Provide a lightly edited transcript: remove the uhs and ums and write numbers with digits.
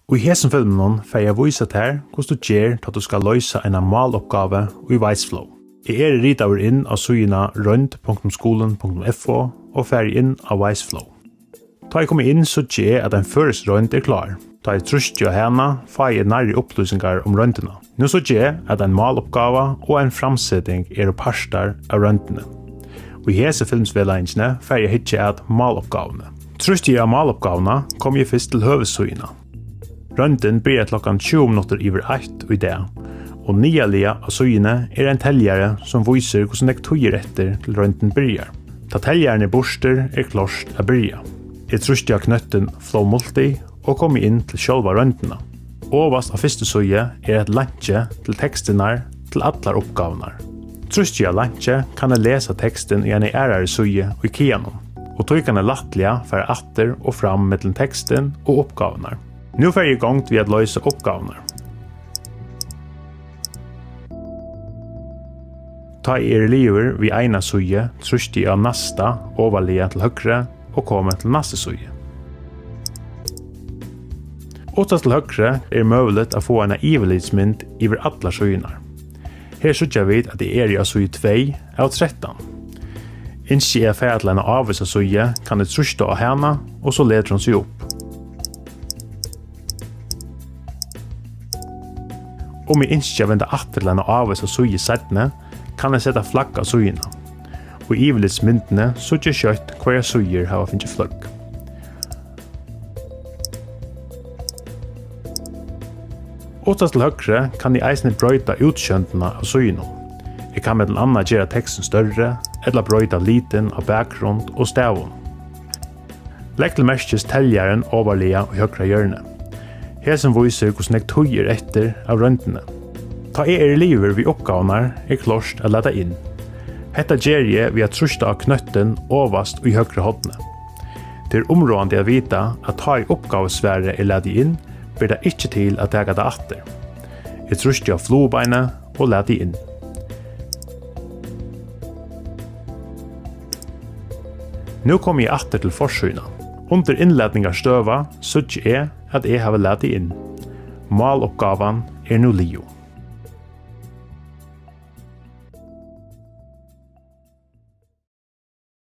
Og I hesen filmen får jeg vise til hvordan du gjør til at du skal løse en måloppgave i WISEflow. Jeg ritaver inn av sugene rønt.skolen.fo og fer inn av WISEflow. Da jeg kommer inn så gjør jeg at en føres rønt klar. Da jeg trøster henne får jeg nærre opplysninger om røntene. Nå så gjør jeg at en måloppgave og en framsetting parter av røntene. Og I hese filmsvedleggingene får jeg hitje at måloppgavene. Trøster jeg av måloppgavene kommer jeg først til høvesugene. Rønten blir klokken 20 minutter over 1 I dag, og nyalige av sugene en teljere som viser hvordan jeg tøyer etter til rønten begynner. Da teljerne borster klart å begynne. Jeg trøster knøtten FLOWmulti og kommer inn til selve røntene. Overst av første suje et lantje til tekstene til alle oppgavene. Trøster jeg lantje kan jeg lese teksten I en ærere suje og kianon, og tog kan jeg lattelig for atter og fram mellom teksten og oppgavene. Nu får jeg I gang til å løse oppgavene. Ta I liver vi ena suje, trøster jeg av neste overlige til høyre og kommer til neste suje. Åttast til høyre mulig å få en iverlidsmynd over alle sujene. Her sørger vi at det I suje 2 av 13. Innskje jeg for til en avvise suje kan det trøste av henne, og så leder hun seg opp. Om jeg innskje vende atter til en avvise suje settene, kan jeg sette flagg av sujene. Og I iverlidsmyndene sørger kjøtt hver sujer har finnet flagg. Åttast til høyre kan jeg eisne brøyta utkjøntene av sujene. Jeg kan med den andre gjøre teksten større, eller brøyta liten av bakgrunn og stavun. Legg til merkes teljeren overlige og høyre hjørne. Her som viser hvordan jeg tøyer etter av røntene. Ta I liver vi oppgavene klart å lede inn. Hetta gjør jeg ved å trøste av knøtten overst og I høyre hodene. Det områdende å vite at ta I oppgavesvære lede inn, blir det ikke til å ta det atter. Jeg trøster av flowbeinet og lede inn. Nå kommer jeg atter til forsøyene. Under innledning av støva sørger jeg at jeg har lede inn. Måloppgaven nå livet.